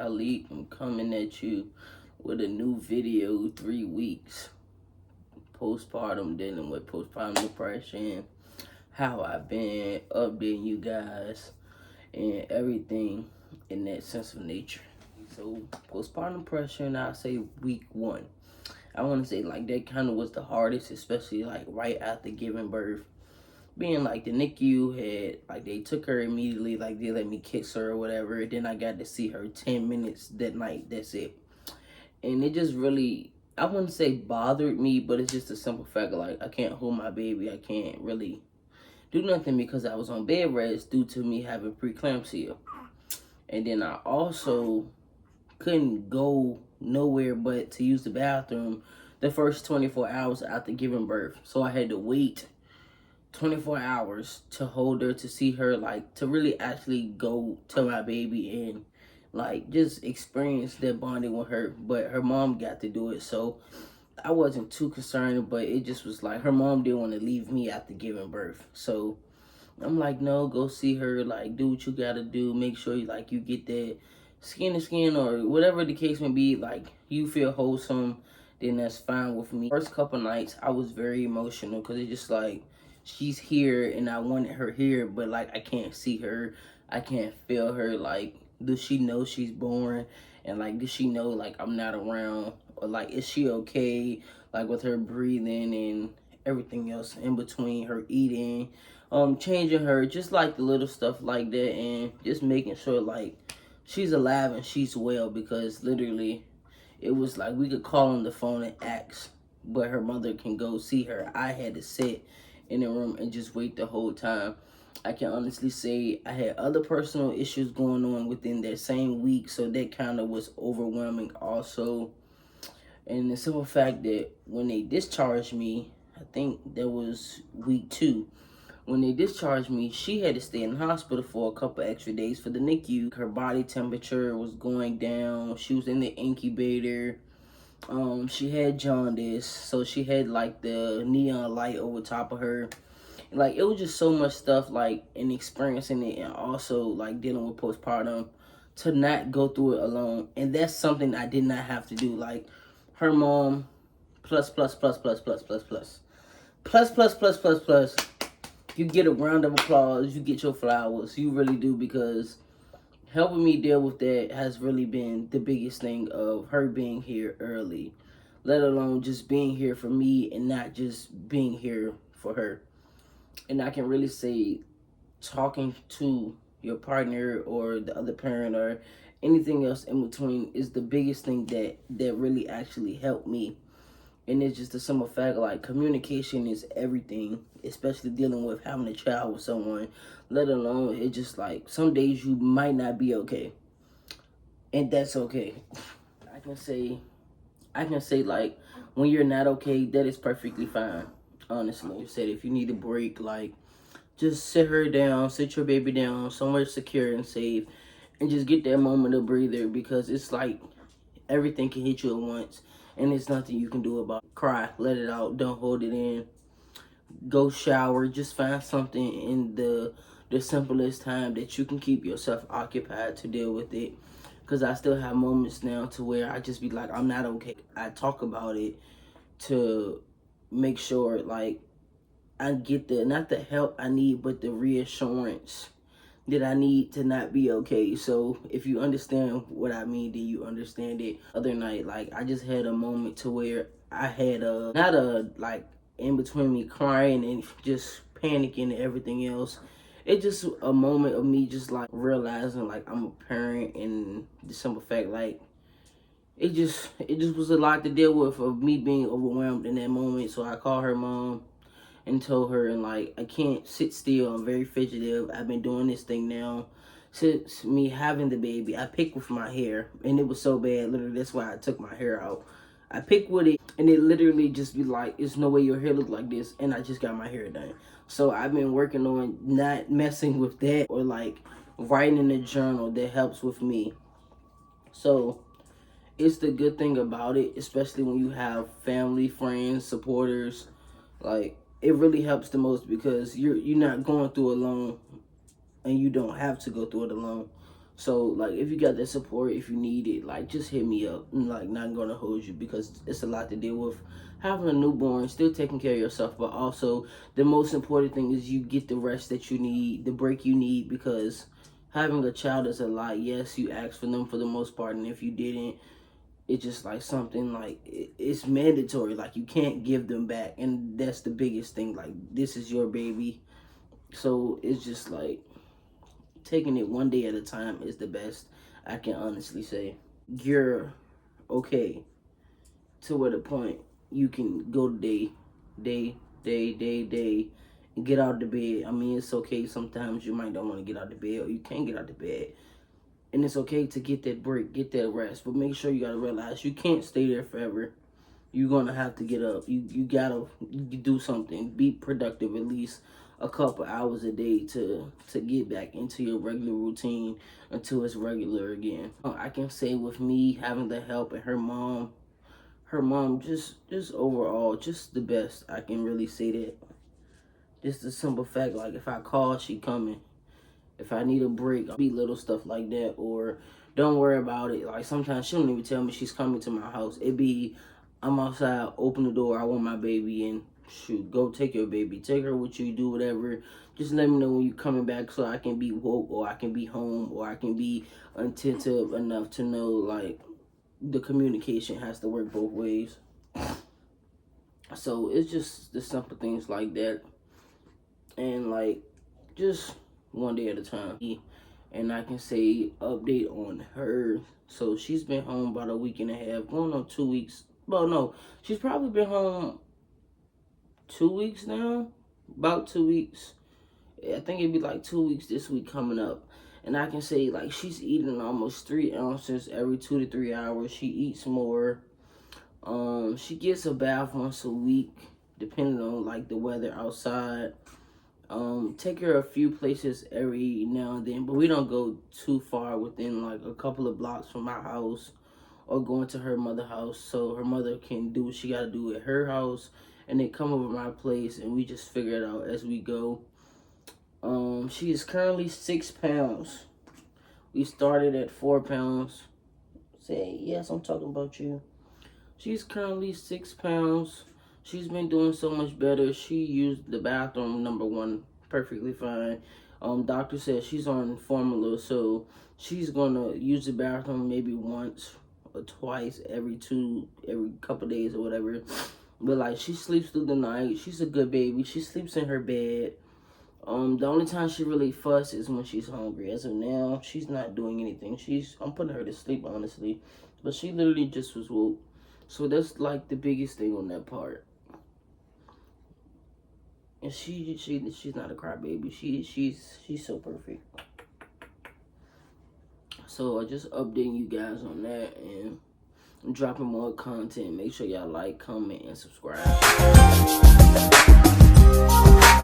Khalid. I'm coming at you with a new video, 3 weeks. Postpartum, dealing with postpartum depression, how I've been updating you guys, and everything in that sense of nature. So, postpartum depression, I'll say week 1. I want to say like that kind of was the hardest, especially like right after giving birth. Being like the NICU had, like they took her immediately, like they let me kiss her or whatever. Then I got to see her 10 minutes that night, that's it. And it just really, I wouldn't say bothered me, but it's just a simple fact of like, I can't hold my baby. I can't really do nothing because I was on bed rest due to me having preeclampsia. And then I also couldn't go nowhere but to use the bathroom the first 24 hours after giving birth. So I had to wait 24 hours to hold her, to see her, like to really actually go to my baby and like just experience that bonding with her. But her mom got to do it, so I wasn't too concerned, but it just was like her mom didn't want to leave me after giving birth. So I'm like, no, go see her, like do what you gotta do, make sure you get that skin to skin or whatever the case may be, like you feel wholesome, then that's fine with me. First couple nights I was very emotional because it's just like she's here and I wanted her here, but like I can't see her, I can't feel her. Like, does she know she's born? And like, does she know like I'm not around? Or like, is she okay, like with her breathing and everything else in between, her eating, changing her, just like the little stuff like that, and just making sure like she's alive and she's well. Because literally it was like we could call on the phone and ask, but her mother can go see her. I had to sit in the room and just wait the whole time. I can honestly say I had other personal issues going on within that same week, so that kind of was overwhelming also. And the simple fact that when they discharged me, I think that was week 2, when they discharged me, she had to stay in the hospital for a couple extra days for the NICU. Her body temperature was going down. She was in the incubator. She had jaundice, so she had like the neon light over top of her. Like, it was just so much stuff, like, and experiencing it, and also like dealing with postpartum, to not go through it alone. And that's something I did not have to do. Like, her mom, plus plus plus plus plus plus plus plus plus plus plus plus. You get a round of applause, you get your flowers, you really do, because helping me deal with that has really been the biggest thing of her being here early, let alone just being here for me and not just being here for her. And I can really say talking to your partner or the other parent or anything else in between is the biggest thing that really actually helped me. And it's just a simple fact, like communication is everything, especially dealing with having a child with someone, let alone it's just like some days you might not be okay. And that's okay. I can say like when you're not okay, that is perfectly fine. Honestly, you said if you need a break, like just sit her down, sit your baby down somewhere secure and safe, and just get that moment of breather, because it's like everything can hit you at once and there's nothing you can do about it. Cry, let it out, don't hold it in. Go shower, just find something in the simplest time that you can keep yourself occupied to deal with it. Because I still have moments now to where I just be like, I'm not okay. I talk about it to make sure like I get the, not the help I need, but the reassurance that I need to not be okay. So if you understand what I mean, then you understand it. Other night, like I just had a moment to where I had a, not a like in between me crying and just panicking and everything else. It's just a moment of me just like realizing like I'm a parent, and the simple fact like it just was a lot to deal with of me being overwhelmed in that moment. So I called her mom and told her, and like, I can't sit still, I'm very fidgetive. I've been doing this thing now since me having the baby. I picked with my hair, and it was so bad, literally that's why I took my hair out. I picked with it, and it literally just be like, there's no way your hair look like this, and I just got my hair done. So I've been working on not messing with that, or like writing in a journal that helps with me. So it's the good thing about it, especially when you have family, friends, supporters. Like, it really helps the most because you're not going through it alone, and you don't have to go through it alone. So, like, if you got that support, if you need it, like, just hit me up. I'm, like, not gonna hold you because it's a lot to deal with. Having a newborn, still taking care of yourself, but also the most important thing is you get the rest that you need, the break you need, because having a child is a lot. Yes, you ask for them for the most part, and if you didn't, it's just like something like it's mandatory. Like, you can't give them back, and that's the biggest thing. Like, this is your baby, so it's just like taking it one day at a time is the best I can honestly say. You're okay to where the point you can go day, and get out of the bed. I mean, it's okay. Sometimes you might don't want to get out of bed, or you can't get out of bed. And it's okay to get that break, get that rest. But make sure you got to realize you can't stay there forever. You're going to have to get up. You got to do something. Be productive at least a couple hours a day to get back into your regular routine until it's regular again. I can say with me having the help and her mom just overall just the best. I can really say that. Just the simple fact, like, if I call, she coming. If I need a break, I'll be little stuff like that, or don't worry about it. Like, sometimes she don't even tell me she's coming to my house. It be, I'm outside, open the door, I want my baby, and shoot, go take your baby. Take her with you, do whatever. Just let me know when you're coming back so I can be woke, or I can be home, or I can be attentive enough to know, like, the communication has to work both ways. So it's just the simple things like that. And, like, just one day at a time. And I can say update on her. So she's been home about a week and a half, going on 2 weeks. Well, no, she's probably been home 2 weeks now. About 2 weeks. I think it'd be like 2 weeks this week coming up. And I can say, like, she's eating almost 3 ounces every 2 to 3 hours. She eats more. She gets a bath once a week, depending on, like, the weather outside. Take her a few places every now and then, but we don't go too far within, like, a couple of blocks from my house, or going to her mother's house, so her mother can do what she got to do at her house, and then come over my place, and we just figure it out as we go. She is currently 6 pounds. We started at 4 pounds. Say, yes, I'm talking about you. She's currently 6 pounds. She's been doing so much better. She used the bathroom, number one, perfectly fine. Doctor said she's on formula, so she's gonna use the bathroom maybe once or twice every couple days or whatever. But, like, she sleeps through the night. She's a good baby. She sleeps in her bed. The only time she really fuss is when she's hungry. As of now, she's not doing anything. I'm putting her to sleep, honestly. But she literally just was woke. So that's, like, the biggest thing on that part. And she's not a crybaby. She's so perfect. So I just updating you guys on that, and I'm dropping more content. Make sure y'all like, comment, and subscribe.